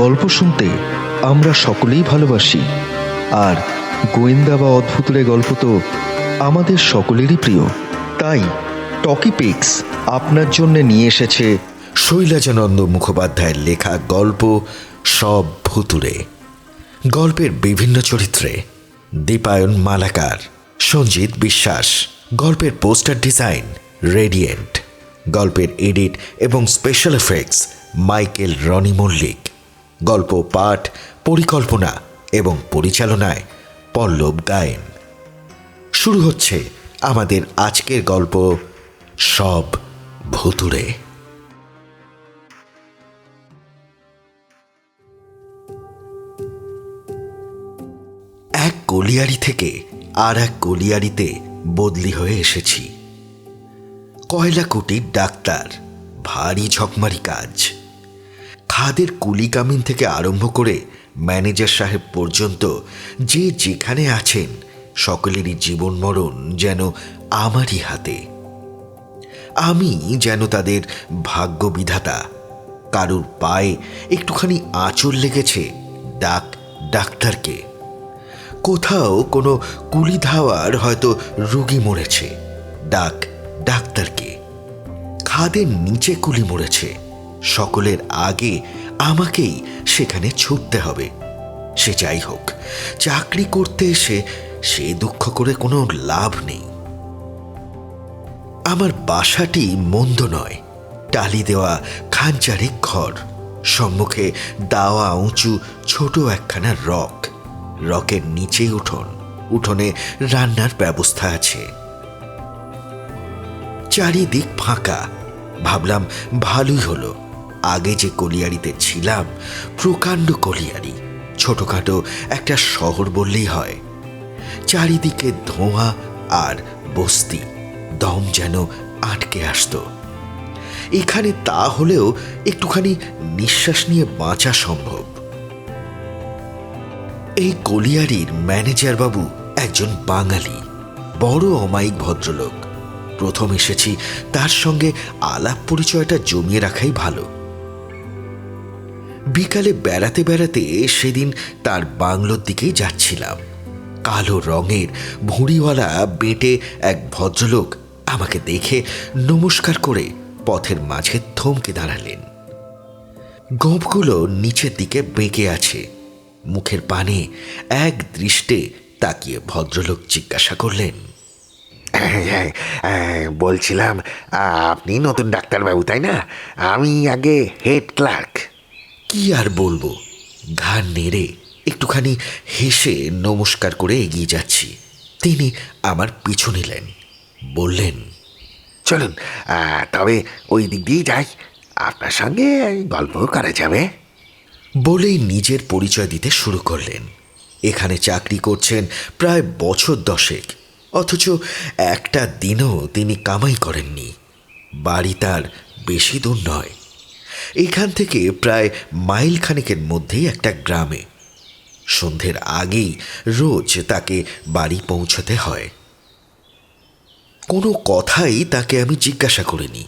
গল্প শুনতে আমরা সকলেই ভালোবাসি, আর গোয়েন্দা বা অদ্ভুতুড়ে গল্প তো আমাদের সকলেরই প্রিয়। তাই টকিপিক্স আপনার জন্য নিয়ে এসেছে শৈলজানন্দ মুখোপাধ্যায়ের লেখা গল্প সব ভুতুড়ে। গল্পের বিভিন্ন চরিত্রে দীপায়ন মালাকার, সঞ্জিত বিশ্বাস। গল্পের পোস্টার ডিজাইন রেডিয়েন্ট। গল্পের এডিট এবং special effects Michael Roni Mallick. গল্প পাঠ, পরিকল্পনা এবং পরিচালনায় পল্লব গায়েন। শুরু হচ্ছে আমাদের আজকের গল্প সব ভুতুড়ে। এক কলিয়ারি থেকে আর এক কলিয়ারিতে বদলি হয়ে এসেছি। কয়লাকুটির ডাক্তার, ভারী ঝকমারি কাজ। খাদের কুলি কামিন থেকে আরম্ভ করে ম্যানেজার সাহেব পর্যন্ত যে যেখানে আছেন সকলেরই জীবন মরণ যেন আমারই হাতে। আমি যেন তাদের ভাগ্য বিধাতা। কারুর পায়ে একটুখানি আঁচড় লেগেছে, ডাক ডাক্তারকে। কোথাও কোনো কুলি ধাওয়ার হয়তো রোগী মরেছে, ডাক ডাক্তারকে। খাদের নিচে কুলি মরেছে, সকলের আগে আমাকেই সেখানে ছুটতে হবে। সে যাই হোক, চাকরি করতে এসে সে দুঃখ করে কোনো লাভ নেই। আমার বাসাটি মন্দ নয়, টালি দেওয়া খানচারেক ঘর। সম্মুখে দাওয়া উঁচু ছোট একখানা রক। রকের নিচেই উঠোন, উঠোনে রান্নার ব্যবস্থা আছে। চারিদিক ফাঁকা। ভাবলাম ভালোই হলো, আগে যে কলিয়ারিতে ছিলাম প্রকাণ্ড কলিয়ারি, ছোটখাটো একটা শহর বললেই হয়। চারিদিকে ধোঁয়া আর বস্তি, দম যেন আটকে আসতো। এখানে তা হলেও একটুখানি নিঃশ্বাস নিয়ে বাঁচা সম্ভব। এই কলিয়ারির ম্যানেজার বাবু একজন বাঙালি, বড় অমায়িক ভদ্রলোক। প্রথম এসেছি, তার সঙ্গে আলাপ পরিচয়টা জমিয়ে রাখাই ভালো। বিকালে বেড়াতে বেড়াতে সেদিন তার বাংলোর দিকেই যাচ্ছিলাম। কালো রঙের ভুঁড়িওয়ালা বেঁটে এক ভদ্রলোক আমাকে দেখে নমস্কার করে পথের মাঝে থমকে দাঁড়ালেন। গোঁফগুলো নিচের দিকে বেঁকে আছে। মুখের পানে এক দৃষ্টে তাকিয়ে ভদ্রলোক জিজ্ঞাসা করলেন, বলছিলাম আপনি নতুন ডাক্তারবাবু তাই না? আমি আগে হেড ক্লার্ক। কি আর বলবো, ঘাড় নেড়ে একটুখানি হেসে নমস্কার করে এগিয়ে যাচ্ছি। তিনি আমার পিছু নিলেন, বললেন, চলুন তবে ওই দিক দিয়ে যাই, আপনার সঙ্গে গল্প করা যাবে। বলেই নিজের পরিচয় দিতে শুরু করলেন। এখানে চাকরি করছেন প্রায় বছর 10, অথচ একটা দিনও তিনি কামাই করেননি। বাড়ি তার বেশি দূর নয়, এখান থেকে প্রায় মাইল খানেকের মধ্যেই একটা গ্রামে। সন্ধ্যের আগেই রোজ তাকে বাড়ি পৌঁছতে হয়। কোনো কথাই তাকে আমি জিজ্ঞাসা করিনি,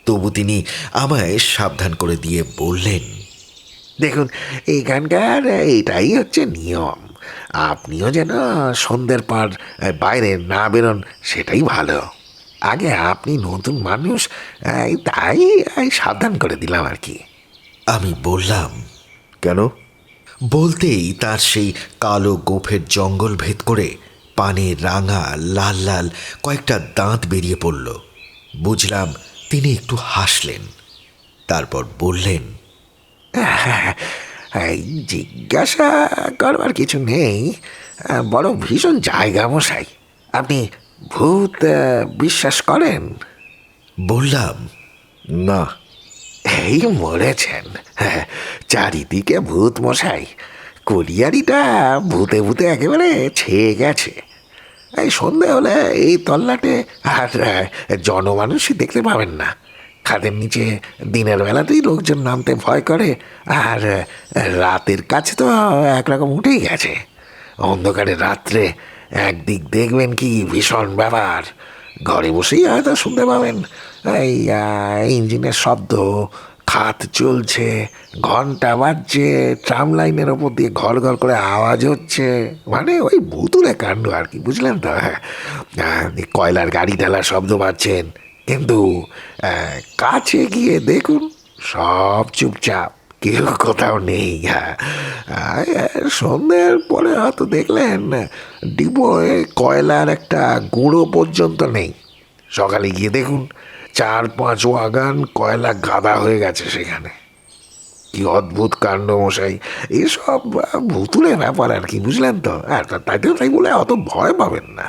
তবু তিনি আমায় সাবধান করে দিয়ে বললেন, দেখুন, এখানকার এটাই হচ্ছে নিয়ম। আপনিও যেন সন্ধ্যের পর বাইরে না বেরোন, সেটাই ভালো। আগে আপনি নতুন মানুষ, তাই সাবধান করে দিলাম আর কি। আমি বললাম, কেন? বলতেই তার সেই কালো গোফের জঙ্গল ভেদ করে পানে রাঙা লাল লাল কয়েকটা দাঁত বেরিয়ে পড়ল। বুঝলাম তিনি একটু হাসলেন, তারপর বললেন, জিজ্ঞাসা করবার কিছু নেই, বড় ভীষণ জায়গা মশাই। আপনি ভূত বিশ্বাস করেন? বললাম, না। এই মরেছেন, চারিদিকে ভূত মশাই। কলিয়ারিটা ভূতে ভূতে একেবারে ছেয়ে গেছে। এই সন্ধে হলে এই তল্লাটে আর জনমানুষই দেখতে পাবেন না। খাদের নিচে দিনের বেলাতেই লোকজন নামতে ভয় করে, আর রাতের কাছে তো একরকম উঠেই গেছে। অন্ধকারে রাত্রে একদিক দেখবেন কি ভীষণ ব্যাপার। ঘরে বসেই হয়তো শুনতে পাবেন এই ইঞ্জিনের শব্দ, খাত চলছে, ঘন্টা বাজছে, ট্রাম লাইনের ওপর দিয়ে ঘর ঘর করে আওয়াজ হচ্ছে, মানে ওই ভুতুরে কাণ্ড আর কি, বুঝলেন তো? কয়লার গাড়ি ঢালার শব্দ পাচ্ছেন, কিন্তু কাছে গিয়ে দেখুন সব চুপচাপ, কেউ কোথাও নেই। সন্ধ্যের পরে হয়তো দেখলেন ডিপোয় কয়লার একটা গুঁড়ো পর্যন্ত নেই। সকালে গিয়ে দেখুন 4-5 ওয়াগান কয়লা গাদা হয়ে গেছে সেখানে। কি অদ্ভুত কাণ্ড মশাই, এসব ভুতুরে ব্যাপার আর কি, বুঝলেন তো? তাই বলে অত ভয় পাবেন না।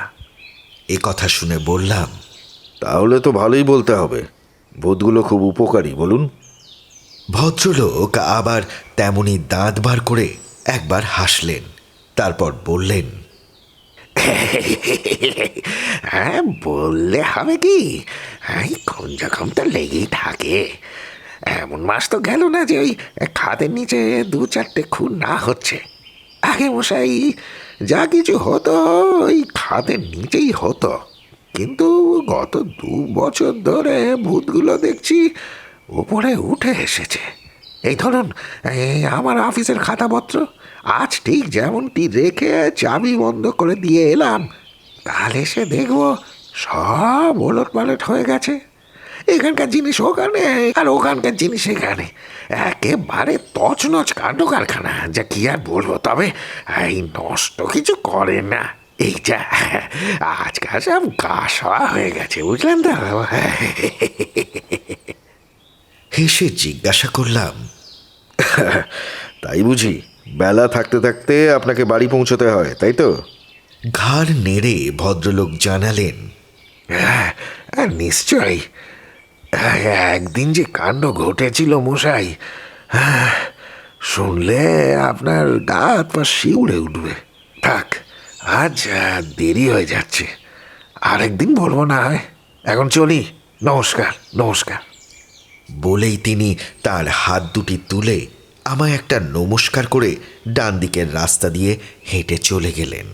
এ কথা শুনে বললাম, তাহলে তো ভালোই বলতে হবে, ভূতগুলো খুব উপকারী, বলুন। ভদ্রলোক আবার তেমনি দাঁত বার করে একবার হাসলেন, তারপর বললেন, হ্যাঁ, বললে হবে কি, খুন জখম তো লেগেই থাকে। এমন মাস তো গেল না যে ওই খাদের নিচে 2-4টে খুন না হচ্ছে। আগে মশাই যা কিছু হতো ওই খাদের নিচেই হতো, কিন্তু গত 2 বছর ধরে ভূতগুলো দেখছি উপরে উঠে এসেছে। এই ধরুন, আমার অফিসের খাতাপত্র আজ ঠিক যেমনটি রেখে চাবি বন্ধ করে দিয়ে এলাম, কাল এসে দেখব সব ওলট পালট হয়ে গেছে। এখানকার জিনিস ওখানে আর ওখানকার জিনিস এখানে, একেবারে তছনছ কাণ্ড কারখানা, যা কি আর বলবো। তবে এই নষ্ট কিছু করে না, এই যা আজকাল সব গা সওয়া হয়ে গেছে, বুঝলেন তো? হেসে জিজ্ঞাসা করলাম, তাই বুঝি বেলা থাকতে থাকতে আপনাকে বাড়ি পৌঁছতে হয়, তাই তো? ঘাড় নেড়ে ভদ্রলোক জানালেন, হ্যাঁ, নিশ্চয়ই। একদিন যে কাণ্ড ঘটেছিল মশাই, শুনলে আপনার গা হাত পা শিউড়ে উঠবে। থাক, আজ দেরি হয়ে যাচ্ছে, আরেকদিন বলবো না হয়। এখন চলি, নমস্কার নমস্কার। বলেই তিনি তার হাত দুটি তুলে আমায় একটা নমস্কার করে ডান দিকের রাস্তা দিয়ে হেঁটে চলে গেলেন।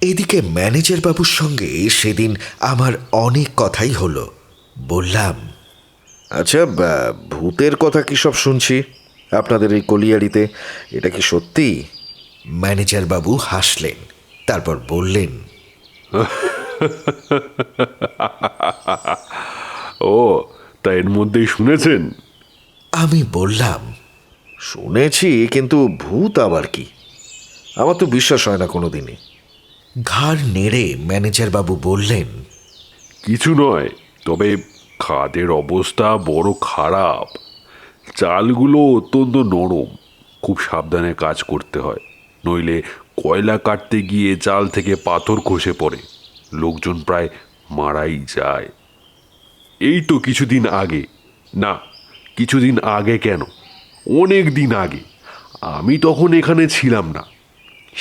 এদিকে ম্যানেজার বাবুর সঙ্গে সেদিন আমার অনেক কথাই হলো। বললাম, আচ্ছা, ভূতের কথা কি সব শুনছি আপনাদের এই কলিয়ারিতে, এটা কি সত্যি? ম্যানেজার বাবু হাসলেন, তারপর বললেন, ও, তা এর মধ্যেই শুনেছেন? আমি বললাম, শুনেছি, কিন্তু ভূত আবার কি, আমার তো বিশ্বাস হয় না কোনোদিনই। ঘাড় নেড়ে ম্যানেজার বাবু বললেন, কিছু নয়, তবে খাদের অবস্থা বড় খারাপ। চালগুলো অত্যন্ত নরম, খুব সাবধানে কাজ করতে হয়, নইলে কয়লা কাটতে গিয়ে চাল থেকে পাথর খসে পড়ে, লোকজন প্রায় মারাই যায়। এই তো কিছুদিন আগে, না কিছুদিন আগে কেন, অনেক দিন আগে, আমি তখন এখানে ছিলাম না।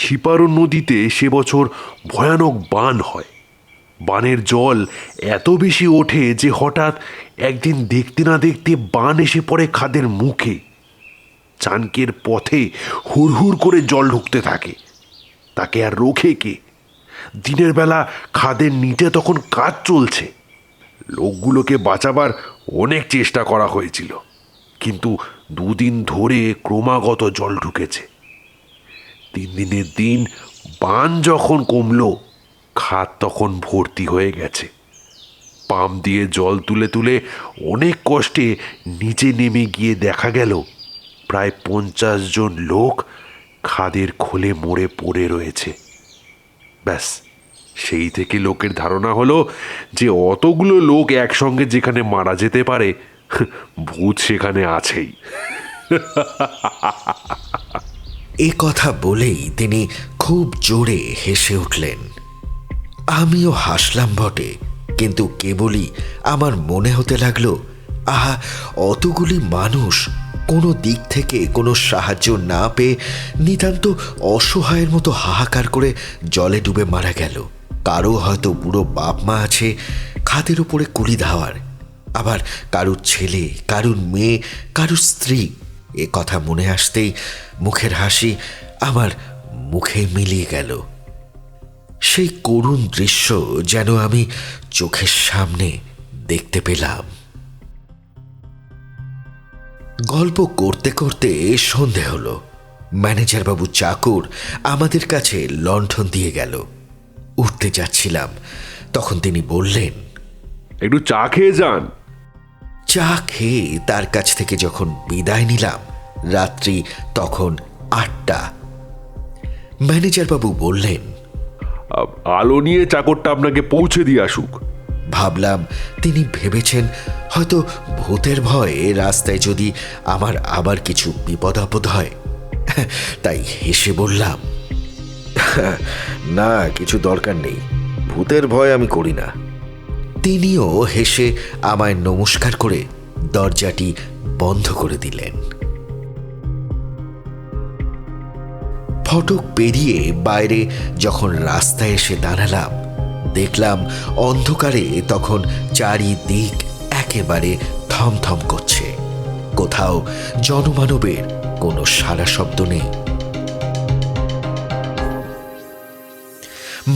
সিপারন নদীতে সে বছর ভয়ানক বান হয়। বানের জল এত বেশি ওঠে যে হঠাৎ একদিন দেখতে না দেখতে বান এসে পড়ে খাদের মুখে। চানকের পথে হুড়হুড় করে জল ঢুকতে থাকে, তাকে আর রোখে কে? দিনের বেলা খাদের নিচে তখন কাজ চলছে। লোকগুলোকে বাঁচাবার অনেক চেষ্টা করা হয়েছিল, কিন্তু 2 দিন ধরে ক্রমাগত জল ঢুকেছে। 3 দিনের দিন বান যখন কমলো, খাদ তখন ভর্তি হয়ে গেছে। পাম্প দিয়ে জল তুলে তুলে অনেক কষ্টে নিচে নেমে গিয়ে দেখা গেল প্রায় 50 জন লোক খাদের খোলে মরে পড়ে রয়েছে। ব্যাস, সেই থেকে লোকের ধারণা হলো যে অতগুলো লোক একসঙ্গে যেখানে মারা যেতে পারে, ভূত সেখানে আছেই। এ কথা বলেই তিনি খুব জোরে হেসে উঠলেন। আমিও হাসলাম বটে, কিন্তু কেবলই আমার মনে হতে লাগলো, আহা, অতগুলি মানুষ কোনো দিক থেকে কোনো সাহায্য না পেয়ে নিতান্ত অসহায়ের মতো হাহাকার করে জলে ডুবে মারা গেল। কারো হয়তো বুড়ো বাপ মা আছে খাদের উপরে কুলি ধাওয়ার, আবার কারুর ছেলে, কারুর মেয়ে, কারুর স্ত্রী। এ কথা মনে আসতেই মুখের হাসি আমার মুখে মিলিয়ে গেল। সেই করুণ দৃশ্য যেন আমি চোখের সামনে দেখতে পেলাম। গল্প করতে করতে সন্ধে হলো। ম্যানেজার বাবু চাকর আমাদের কাছে লণ্ঠন দিয়ে গেল। উঠতে যাচ্ছিলাম, তখন তিনি বললেন, একটু চা খেয়ে যান। চা খেয়ে তার কাছ থেকে যখন বিদায় নিলাম, রাত্রি তখন 8টা। ম্যানেজার বাবু বললেন, আলো নিয়ে চাকরটা আপনাকে পৌঁছে দিয়ে আসুক। ভাবলাম তিনি ভেবেছেন হয়তো ভূতের ভয়ে রাস্তায় যদি আমার আবার কিছু বিপদ আপদ হয়। তাই হেসে বললাম, না, কিছু দরকার নেই, ভূতের ভয় আমি করি না। তিনিও হেসে আমায় নমস্কার করে দরজাটি বন্ধ করে দিলেন। ফটক পেরিয়ে বাইরে যখন রাস্তায় এসে দাঁড়ালাম, দেখলাম অন্ধকারে তখন চারিদিক একেবারে থমথম করছে। কোথাও জনমানবের কোনো সাড়া শব্দ নেই।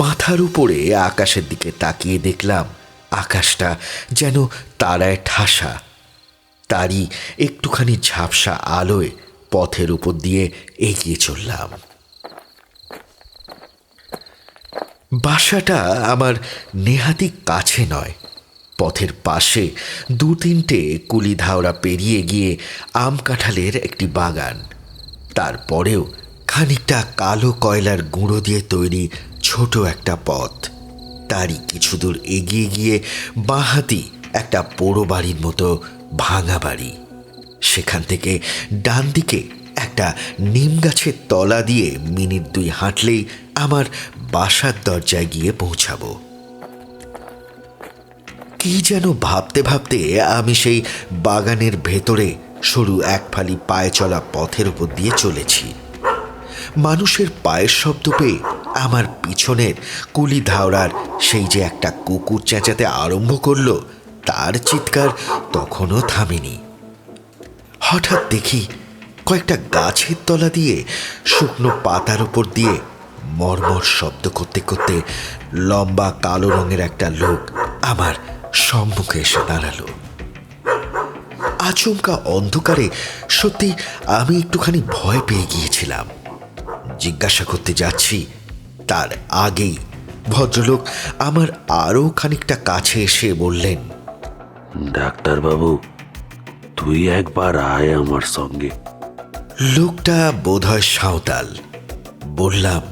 মাথার উপরে আকাশের দিকে তাকিয়ে দেখলাম আকাশটা যেন তারায় ঠাসা। তারই একটুখানি ঝাপসা আলোয় পথের উপর দিয়ে এগিয়ে চললাম। বাসাটা আমার নেহাতি কাছে নয়, পথের পাশে 2-3টে কুলি ধাওড়া পেরিয়ে গিয়ে আম কাঁঠালের একটি বাগান। তারপরেও খানিকটা কালো কয়লার গুঁড়ো দিয়ে তৈরি ছোট একটা পথ। তারই কিছু দূর এগিয়ে গিয়ে বাঁহাতি একটা পোড়ো বাড়ির মতো ভাঙা বাড়ি। সেখান থেকে ডান দিকে একটা নিম গাছের তলা দিয়ে মিনিট 2 হাঁটলেই আমার বাসার দরজায় গিয়ে পৌঁছাবো। কি যেন ভাবতে ভাবতে আমি সেই বাগানের ভেতরে সরু এক ফালি পায়ে চলা পথের উপর দিয়ে চলেছি। মানুষের পায়ের শব্দ পেয়ে আমার পিছনের কুলি ধাওড়ার সেই যে একটা কুকুর চেঁচাতে আরম্ভ করলো, তার চিৎকার তখনও থামেনি। হঠাৎ দেখি কয়েকটা গাছের তলা দিয়ে শুকনো পাতার উপর দিয়ে মরমর শব্দ করতে করতে লম্বা কালো রঙের একটা লোক আমার সম্মুখে এসে দাঁড়ালো। আচমকা অন্ধকারে সত্যি আমি একটুখানি ভয় পেয়ে গিয়েছিলাম। জিজ্ঞাসা করতে যাচ্ছি, তার আগেই ভদ্রলোক আমার আরও খানিকটা কাছে এসে বললেন, ডাক্তারবাবু, তুই একবার আয় আমার সঙ্গে। লোকটা বোধহয় সাঁওতাল। বললাম,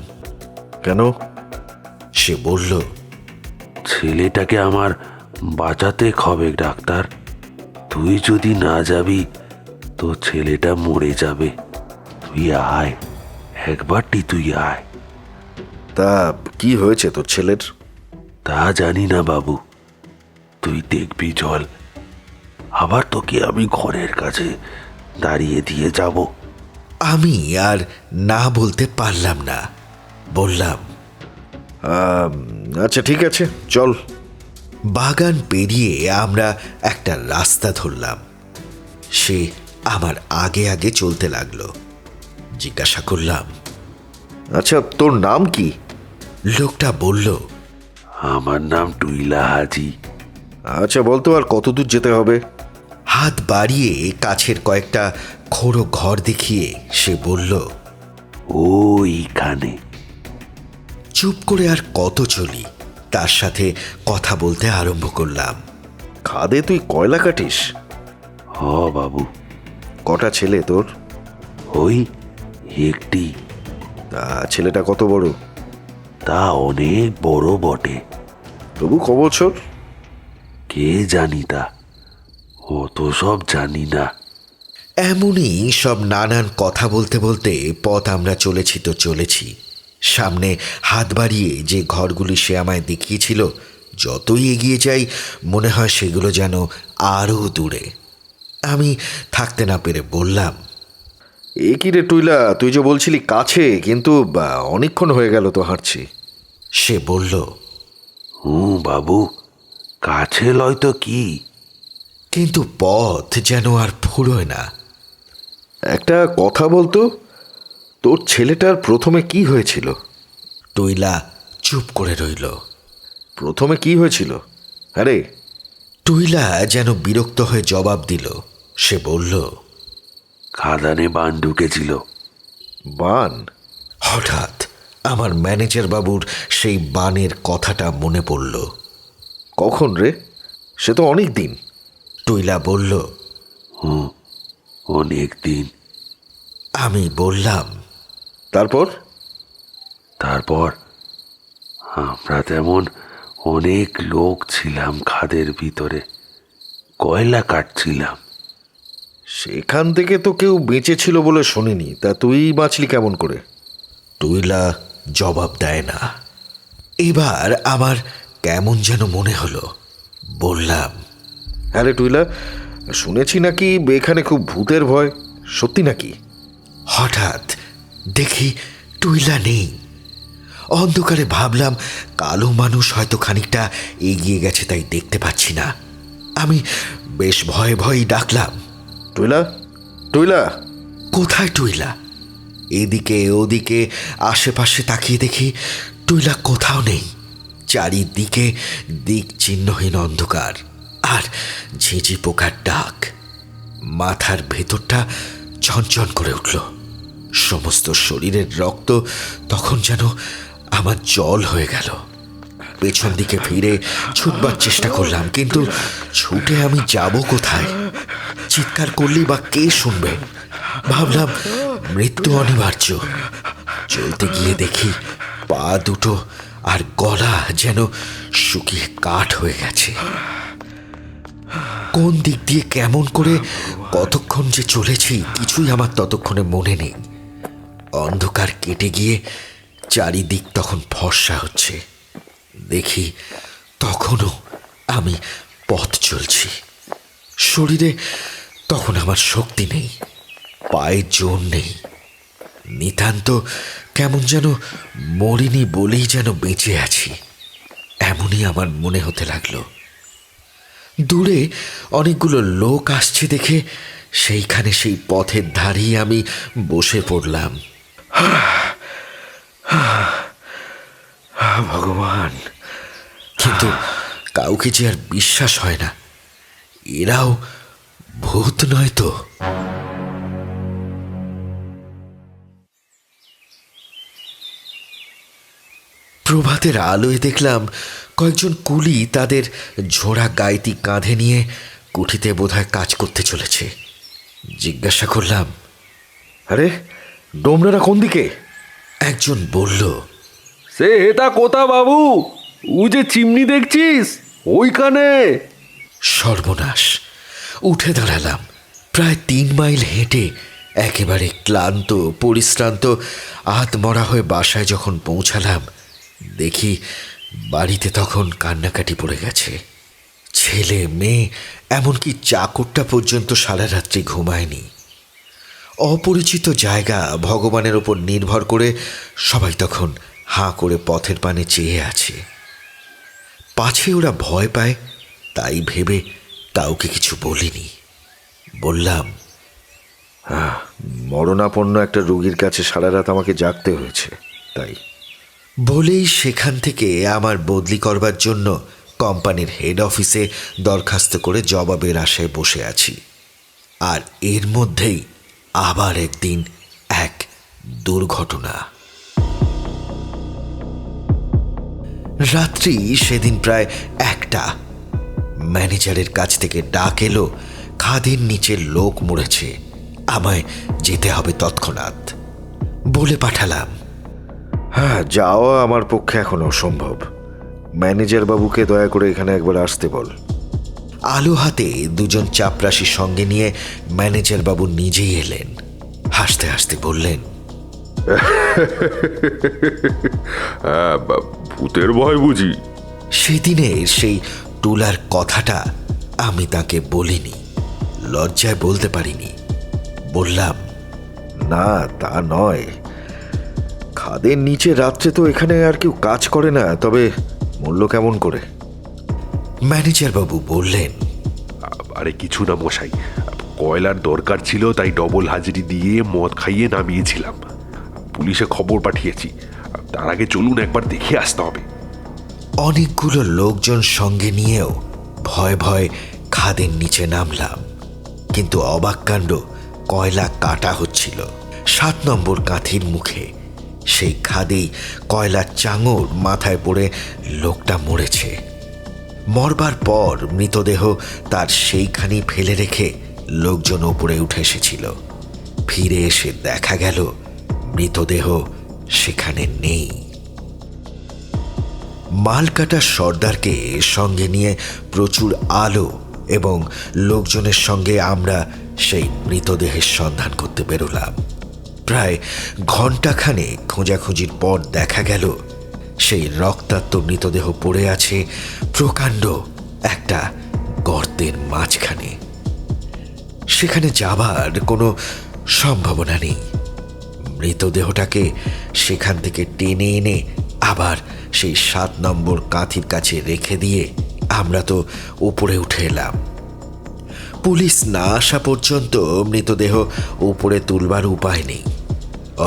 কেন? সে বলল, ছেলেটাকে আমার বাঁচাতে হবে ডাক্তার। তুই যদি না যাবি তো ছেলেটা মরে যাবে। তুই আয়, একবারটি তুই আয়। তা কি হয়েছে তোর ছেলের? তা জানি না বাবু, তুই দেখবি চল। আবার তোকে আমি ঘরের কাছে দাঁড়িয়ে দিয়ে যাব। আমি আর না বলতে পারলাম না। বললাম, আচ্ছা ঠিক আছে, চল। বাগান পেরিয়ে আমরা একটা রাস্তা ধরলাম। সে আমার আগে আগে চলতে লাগলো। জিজ্ঞাসা করলাম, আচ্ছা তোর নাম কি? লোকটা বলল, আমার নাম টুইলা হাজি। আচ্ছা বলতো, আর কত দূর যেতে হবে? হাত বাড়িয়ে কাছের কয়েকটা খোড়ো ঘর দেখিয়ে সে বলল, ওইখানে। চুপ করে আর কত চলি, তার সাথে কথা বলতে আরম্ভ করলাম। খাদে তুই কয়লা কাটিস? হ বাবু। কটা ছেলে তোর? ওই একটি। তা ছেলেটা কত বড়? তা অনেক বড় বটে। তবু ক বছর? কে জানি তা, অত সব জানি না। এমনই সব নানান কথা বলতে বলতে পথ আমরা চলেছি তো চলেছি। সামনে হাত বাড়িয়ে যে ঘরগুলি সে আমায় দেখিয়েছিল, যতই এগিয়ে যাই মনে হয় সেগুলো যেন আরও দূরে। আমি থাকতে না পেরে বললাম, এ কি রে টুইলা, তুই যে বলছিলি কাছে, কিন্তু অনেকক্ষণ হয়ে গেল তো হাঁটছি। সে বলল, বাবু, কাছে লয় তো কি, কিন্তু পথ যেন আর ফুরোয় না। একটা কথা বলতো, তোর ছেলেটার প্রথমে কি হয়েছিল? টুইলা চুপ করে রইল। প্রথমে কি হয়েছিল? আরে টুইলা যেন বিরক্ত হয়ে জবাব দিল। সে বলল, খাদানে বান ঢুকেছিল। বান? হঠাৎ আমার ম্যানেজার বাবুর সেই বানের কথাটা মনে পড়ল। কখন রে? সে তো অনেক দিন। টুইলা বলল। অনেক দিন। আমি বললাম, তারপর? তারপর আমরা তেমন অনেক লোক ছিলাম খাদের ভিতরে, কয়লা কাটছিলাম। সেখান থেকে তো কেউ বেঁচে ছিল বলে শুনিনি, তা তুই বাঁচলি কেমন করে? টুইলা জবাব দেয় না। এবার আমার কেমন যেন মনে হলো। বললাম, হ্যাঁ রে টুইলা, শুনেছি নাকি এখানে খুব ভূতের ভয়, সত্যি নাকি? হঠাৎ দেখি টুইলা নেই। অন্ধকারে ভাবলাম কালো মানুষ হয়তো খানিকটা এগিয়ে গেছে, তাই দেখতে পাচ্ছি না। আমি বেশ ভয়ে ভয়েই ডাকলাম, টুইলা, টুইলা! কোথায় টুইলা? এদিকে ওদিকে আশেপাশে তাকিয়ে দেখি টুইলা কোথাও নেই। চারিদিকে দিক চিহ্নহীন অন্ধকার আর ঝিঁঝি পোকার ডাক। মাথার ভেতরটা ঝনঝন করে উঠল। সমস্ত শরীরের রক্ত তখন যেন আমার জল হয়ে গেল। পেছন দিকে ফিরে ছুটবার চেষ্টা করলাম, কিন্তু ছুটে আমি যাব কোথায়? চিৎকার করলেই বা কে শুনবে? ভাবলাম মৃত্যু অনিবার্য। চলতে গিয়ে দেখি পা দুটো আর গলা যেন শুকিয়ে কাঠ হয়ে গেছে। কোন দিক দিয়ে কেমন করে কতক্ষণ যে চলেছি কিছুই আমার ততক্ষণে মনে নেই। অন্ধকার কেটে গিয়ে চারিদিক তখন ফর্সা হচ্ছে। দেখি তখনও আমি পথ চলছি। শরীরে তখন আমার শক্তি নেই, পায়ে জোর নেই। নিতান্ত কেমন যেন মরিনি বলেই যেন বেঁচে আছি, এমনই আমার মনে হতে লাগলো। দূরে অনেকগুলো লোক আসছে দেখে সেইখানে সেই পথের ধারেই আমি বসে পড়লাম। ভগবান! কিন্তু কাউকে যে আর বিশ্বাস হয় না। এরাও ভূত নয় তো? প্রভাতের আলোয় দেখলাম কয়েকজন কুলি তাদের ঝোড়া গাইতি কাঁধে নিয়ে কুঠিতে বোধহয় কাজ করতে চলেছে। জিজ্ঞাসা করলাম, আরে ডোমরারা কোন দিকে? একজন বলল, সে এটা কোথা বাবু? ও যে চিমনি দেখছিস ওইখানে। সর্বনাশ! উঠে দাঁড়ালাম। প্রায় 3 মাইল হেঁটে একেবারে ক্লান্ত পরিশ্রান্ত আধমরা হয়ে বাসায় যখন পৌঁছালাম, দেখি বাড়িতে তখন কান্নাকাটি পড়ে গেছে। ছেলে মেয়ে এমনকি চাকরটা পর্যন্ত সারা রাত্রি ঘুমায়নি। অপরিচিত জায়গা, ভগবানের ওপর নির্ভর করে সবাই তখন হাঁ করে পথের পানে চেয়ে আছে। পাছে ওরা ভয় পায় তাই ভেবে কাউকে কিছু বলিনি। বললাম, মরণাপন্ন একটা রোগীর কাছে সারা রাত আমাকে জাগতে হয়েছে, তাই। বলেই সেখান থেকে আমার বদলি করবার জন্য কোম্পানির হেড অফিসে দরখাস্ত করে জবাবের আশায় বসে আছি। আর এর মধ্যেই আবার একদিন এক দুর্ঘটনা। রাত্রি সেদিন প্রায় 1টা। ম্যানেজারের কাছ থেকে ডাক এলো, খাদের নিচে লোক মরেছে, আমায় যেতে হবে তৎক্ষণাৎ। বলে পাঠালাম। হ্যাঁ, যাওয়া আমার পক্ষে এখন অসম্ভব। ম্যানেজার বাবুকে দয়া করে এখানে একবার আসতে বল। আলো হাতে দুজন চাপরাশি সঙ্গে নিয়ে ম্যানেজার বাবু নিজেই এলেন। হাসতে হাসতে বললেন, ভূতের ভয় বুঝি? সেদিনের সেই টুলার কথাটা আমি তাকে বলিনি, লজ্জায় বলতে পারিনি। বললাম, না তা নয়, খাদের নিচে রাত্রে তো এখানে আর কেউ কাজ করে না, তবে মূল্য কেমন করে? ম্যানেজার বাবু বললেন, আরে কিছু না মশাই, কয়লার দরকার ছিল তাই ডবল হাজিরি দিয়ে মদ খাইয়ে নামিয়েছিলাম। পুলিশে খবর পাঠিয়েছি, তার আগে চলুন একবার দেখে আসতে হবে। অনেকগুলো লোকজন সঙ্গে নিয়েও ভয় ভয় খাদের নিচে নামলাম। কিন্তু অবাক কাণ্ড, কয়লা কাটা হচ্ছিল 7 নম্বর কাঁথির মুখে। সেই খাদেই কয়লার চাঙর মাথায় পড়ে লোকটা মরেছে। মরবার পর মৃতদেহ তার সেইখানেই ফেলে রেখে লোকজন ওপরে উঠে এসেছিল। ফিরে এসে দেখা গেল মৃতদেহ সেখানে নেই। মালকাটার সর্দারকে সঙ্গে নিয়ে প্রচুর আলো এবং লোকজনের সঙ্গে আমরা সেই মৃতদেহের সন্ধান করতে বেরোলাম। প্রায় ঘণ্টাখানে খোঁজাখুঁজির পর দেখা গেল সেই রক্তাক্ত মৃতদেহ পড়ে আছে প্রকাণ্ড একটা গর্তের মাঝখানে। সেখানে যাবার কোনো সম্ভাবনা নেই। মৃতদেহটাকে সেখান থেকে টেনে এনে আবার সেই 7 নম্বর কাঁথির কাছে রেখে দিয়ে আমরা তো উপরে উঠে এলাম। পুলিশ না আসা পর্যন্ত মৃতদেহ উপরে তুলবার উপায় নেই,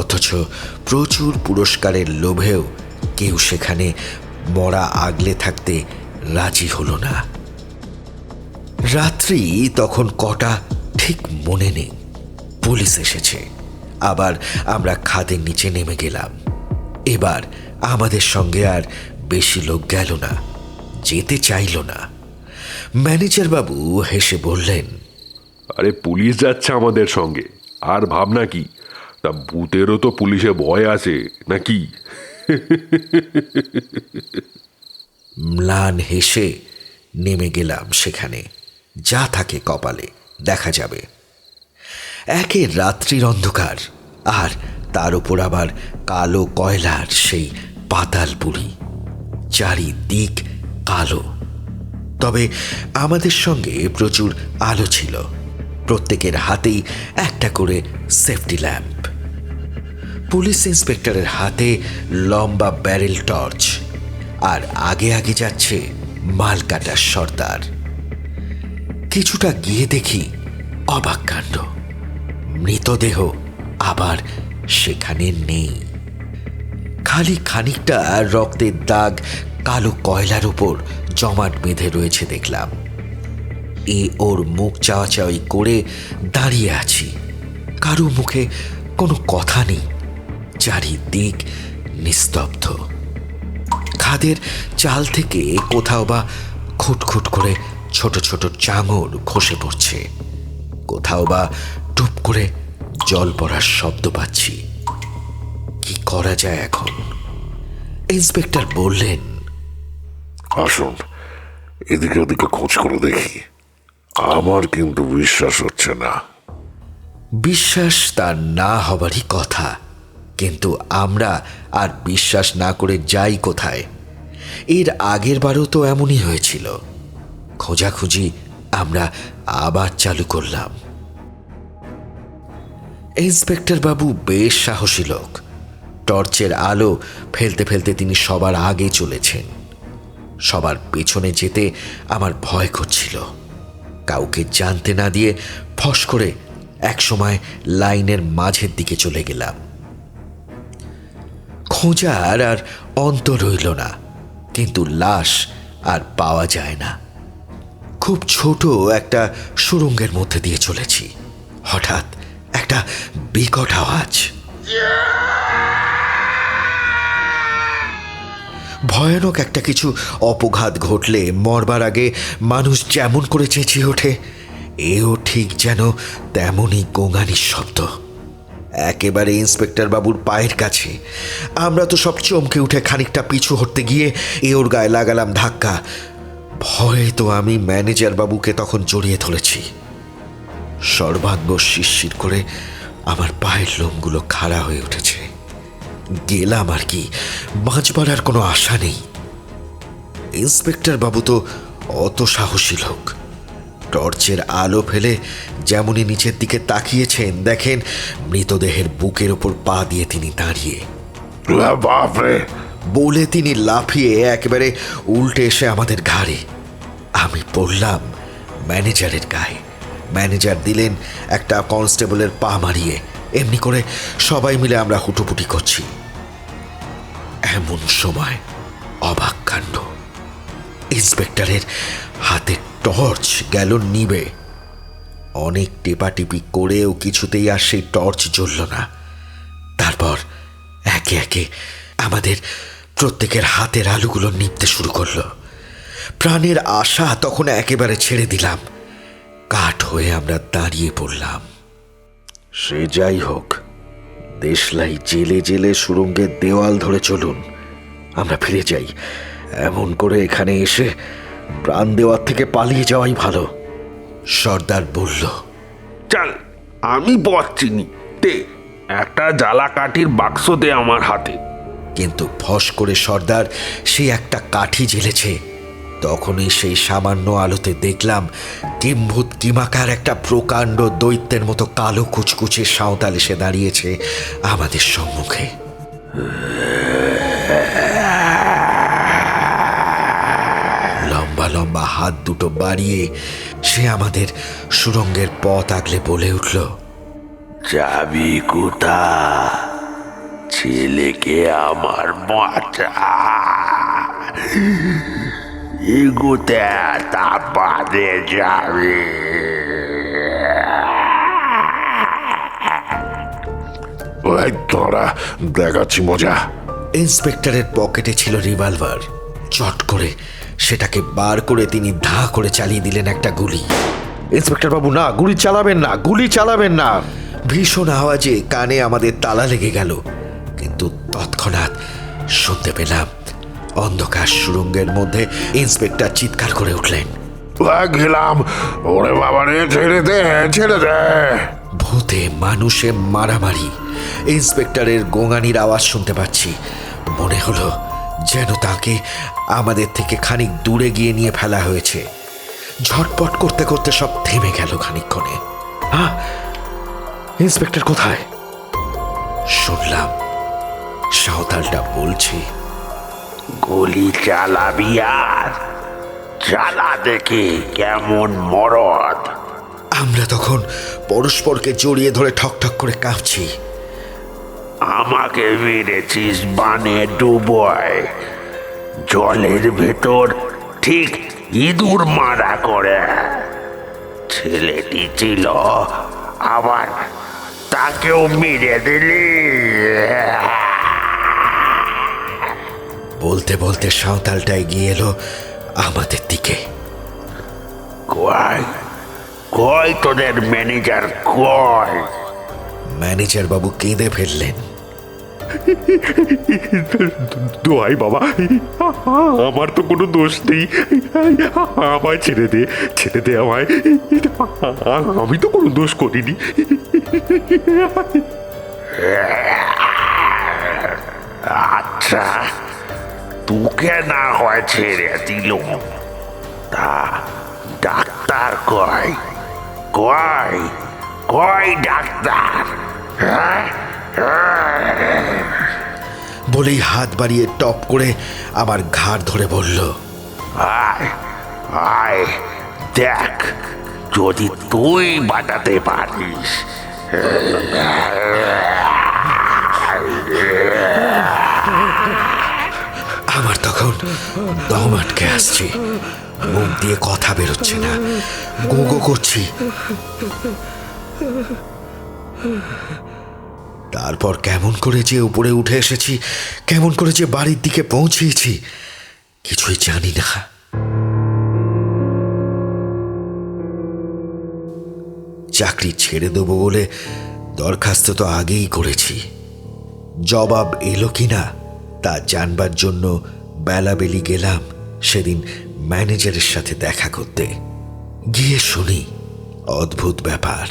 অথচ প্রচুর পুরস্কারের লোভেও কেউ সেখানে মরা আগলে থাকতে রাজি হলো না। রাত্রি তখন কটা ঠিক মনে নেই। পুলিশ এসেছে। আবার আমরা খাদের নিচে নেমে গেলাম। এবার আমাদের সঙ্গে আর বেশি লোক গেল না, যেতে চাইল না। ম্যানেজার বাবু হেসে বললেন, আরে পুলিশ যাচ্ছে আমাদের সঙ্গে, আর ভাবনা কি? তা ভূতেরও তো পুলিশে ভয় আছে নাকি? ম্লান হেসে নেমে গেলাম সেখানে। যা থাকে কপালে দেখা যাবে। একে রাত্রির অন্ধকার, আর তার উপর আবার কালো কয়লার সেই পাতাল পুরী, চারিদিক কালো। তবে আমাদের সঙ্গে প্রচুর আলো ছিল। প্রত্যেকের হাতেই একটা করে সেফটি ল্যাম্প। পুলিশ ইন্সপেক্টরের হাতে লম্বা ব্যারেল টর্চ, আর আগে আগে যাচ্ছে মালকাটার সর্দার। কিছুটা গিয়ে দেখি অবাক কাণ্ড, মৃতদেহ আবার সেখানে নেই। খালি খানিকটা রক্তের দাগ কালো কয়লার উপর জমাট বেঁধে রয়েছে দেখলাম। ওর মুখ চাওয়াচাওয়ি করে দাঁড়িয়ে আছি। কারো মুখে কোনো কথা নেই, চারিদিক নিস্তব্ধ। খাদের চাল থেকে কোথাও বা খুটখুট করে ছোট ছোট চাঙর খসে পড়ছে, কোথাও বা টুপ করে জল পড়ার শব্দ পাচ্ছি। কি করা যায় এখন? ইন্সপেক্টর বললেন, আসুন এদিকে ওদিকে খোঁজ করে দেখি। আমার কিন্তু বিশ্বাস হচ্ছে না। বিশ্বাস তার না হবারই কথা, কিন্তু আমরা আর বিশ্বাস না করে যাই কোথায়? এর আগের বারও তো এমনই হয়েছিল। খোঁজাখুঁজি আমরা আবার চালু করলাম। ইন্সপেক্টর বাবু বেশ সাহসী লোক। টর্চের আলো ফেলতে ফেলতে তিনি সবার আগে চলেছেন। সবার পেছনে যেতে আমার ভয় করছিল। কাউকে জানতে না দিয়ে ফস করে একসময় লাইনের মাঝের দিকে চলে গেলাম। খোঁজার আর অন্ত রইল না, কিন্তু লাশ আর পাওয়া যায় না। খুব ছোট একটা সুড়ঙ্গের মধ্যে দিয়ে চলেছি। হঠাৎ একটা বিকট আওয়াজ। ভয়ানক একটা কিছু অপঘাত ঘটলে মরবার আগে মানুষ যেমন করে চেঁচিয়ে ওঠে, এও ঠিক যেন তেমনই গোঙানির শব্দ। একেবারে ইন্সপেক্টর বাবুর পায়ের কাছে। আমরা তো সব চমকে উঠে খানিকটা পিছু হটতে গিয়ে ওর গায়ে লাগালাম ধাক্কা। ভয়ে তো আমি ম্যানেজার বাবুকে তখন জড়িয়ে ধরেছি। সর্বাঙ্গ শিরশির করে আমার পায়ের লোমগুলো খাড়া হয়ে উঠেছে। গেলাম আর কি, বাঁচবার আর কোনো আশা নেই। ইন্সপেক্টর বাবু তো অত সাহসী লোক। টর্চের আলো ফেলে যেমনই নিচের দিকে তাকিয়েছেন, দেখেন মৃতদেহের বুকের ওপর পা দিয়ে তিনি দাঁড়িয়ে। বাপরে! বলে তিনি লাফিয়ে একেবারে উল্টে এসে আমাদের ঘাড়ে। আমি পড়লাম ম্যানেজারের গায়ে। ম্যানেজার দিলেন একটা কনস্টেবলের পা মারিয়ে। এমনি করে সবাই মিলে আমরা হুটোপুটি করছি। এমন সময় অবাক কাণ্ড, ইন্সপেক্টরের হাতে টর্চ গেল নিবে। অনেক টেপাটিপি করেও কিছুতেই আর সেই টর্চ জ্বলল না। তারপর একে একে আমাদের প্রত্যেকের হাতের আলুগুলো নিভতে শুরু করলো। প্রাণের আশা তখন একেবারে ছেড়ে দিলাম। কাঠ হয়ে আমরা দাঁড়িয়ে পড়লাম। সে যাই হোক, দেশলাই জেলে জেলে সুড়ঙ্গের দেওয়াল ধরে চলুন, আমরা ফিরে যাই। এমন করে এখানে এসে প্রাণ দেওয়ার থেকে পালিয়ে যাওয়াই ভালো। সর্দার বলল, চল, আমি পথ চিনি, দে একটা জ্বালা কাঠির বাক্স দে আমার হাতে। কিন্তু ফস করে সর্দার সে একটা কাঠি জ্বেলেছে। তখনই সেই সামান্য আলোতে দেখলাম কিম্ভূত কিমাকার একটা প্রকাণ্ড দৈত্যের মতো কালো কুচকুচে সাঁওতাল এসে দাঁড়িয়েছে আমাদের সম্মুখে। লম্বা লম্বা হাত দুটো বাড়িয়ে সে আমাদের সুড়ঙ্গের পথ আগলে বলে উঠল, যাবি কোথা? ছেলেকে আমার বাঁচা, এগোতে তা বাদে যাবে। ওই তোরা দেখাচ্ছি মজা। ইন্সপেক্টরের পকেটে ছিল রিভলভার। চট করে সেটাকে বার করে তিনি ধা করে চালিয়ে দিলেন একটা গুলি। ইন্সপেক্টর বাবু, না, গুলি চালাবেন না, গুলি চালাবেন না। ভীষণ আওয়াজে কানে আমাদের তালা লেগে গেল। কিন্তু তৎক্ষণাৎ শুনতে পেলাম অন্ধকার সুড়ঙ্গের মধ্যে ইন্সপেক্টর চিৎকার করে উঠলেন, গেলাম, ওরে বাবা রে, ছেড়ে দে, ছেড়ে দে। ভূতে মানুষে মারামারি। ইন্সপেক্টরের গোঙানির আওয়াজ শুনতে পাচ্ছি। মনে হলো যেন তাকে আমাদের থেকে খানিক দূরে গিয়ে নিয়ে ফেলা হয়েছে। ঝটপট করতে করতে সব থেমে গেল খানিকক্ষণে। হ্যাঁ, ইন্সপেক্টর কোথায়? শুনলাম সাঁওতালটা বলছে, গুলি চালাবি আর চালা দেখি কেমন মরদ। আমরা তখন পরস্পরকে জড়িয়ে ধরে ঠকঠক করে কাঁপছি। আমাকে মেরেছিস বানে ডুবোয়, জলের ভেতর ঠিক ইঁদুর মারা করে। ছেলেটি ছিল, আবার তাকেও মেরে দিলি। বলতে বলতে সাঁওতালটা এগিয়ে এলো আমাদের দিকে। কয় কয় তোদের ম্যানেজার কয়? ম্যানেজার বাবু কেঁদে ফেললেন। দোহাই বাবা, আমার তো কোনো দোষ নেই, আমায় ছেড়ে দে, ছেড়ে দে আমায়, আমি তো কোনো দোষ করিনি। আচ্ছা, তোকে না হয় ছেড়ে দিল, তা ডাক্তার কয়? কয় কয় ডাক্তার? বলেই হাত বাড়িয়ে টপ করে আমার ঘাড় ধরে বলল, আয় আয়, দেখ যদি তুই বাঁচাতে পারিস। আমার তখন দম আটকে আসছে, মুখ দিয়ে কথা বেরোচ্ছে না, গোগো করছি। তারপর কেমন করে যে উপরে উঠে এসেছি, কেমন করে যে বাড়ির দিকে পৌঁছেছি, কিছুই জানি না। চাকরি ছেড়ে দেবো বলে দরখাস্ত তো আগেই করেছি। জবাব এলো কিনা তা জানবার জন্য বেলাবেলি গেলাম সেদিন ম্যানেজারের সাথে দেখা করতে। গিয়ে শুনি অদ্ভুত ব্যাপার।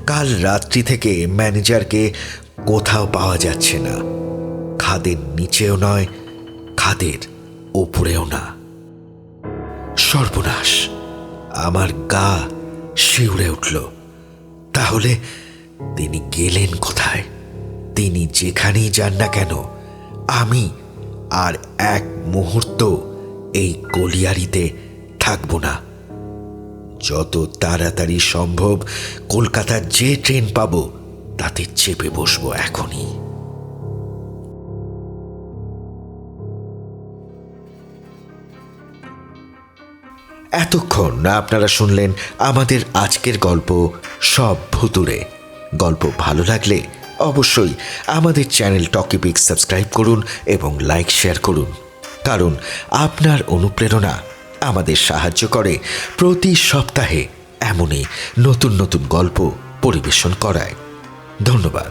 কাল রাত্রি থেকে ম্যানেজারকে কোথাও পাওয়া যাচ্ছে না। খাদের নিচেও নয়, খাদের উপরেও না। সর্বনাশ! আমার গা শিউরে উঠল। তাহলে তিনি গেলেন কোথায়? তিনি যেখানেই যান না কেন, আমি আর এক মুহূর্ত এই কলিয়ারিতে থাকব না। যত তাড়াতাড়ি সম্ভব কলকাতার যে ট্রেন পাবো তাতে চেপে বসবো এখনই। এতক্ষণ আপনারা শুনলেন আমাদের আজকের গল্প সব ভুতুড়ে। গল্প ভালো লাগলে অবশ্যই আমাদের চ্যানেল টকিপিক্স সাবস্ক্রাইব করুন এবং লাইক শেয়ার করুন, কারণ আপনার অনুপ্রেরণা আমাদের সাহায্য করে প্রতি সপ্তাহে এমনই নতুন নতুন গল্প পরিবেশন করায়। ধন্যবাদ।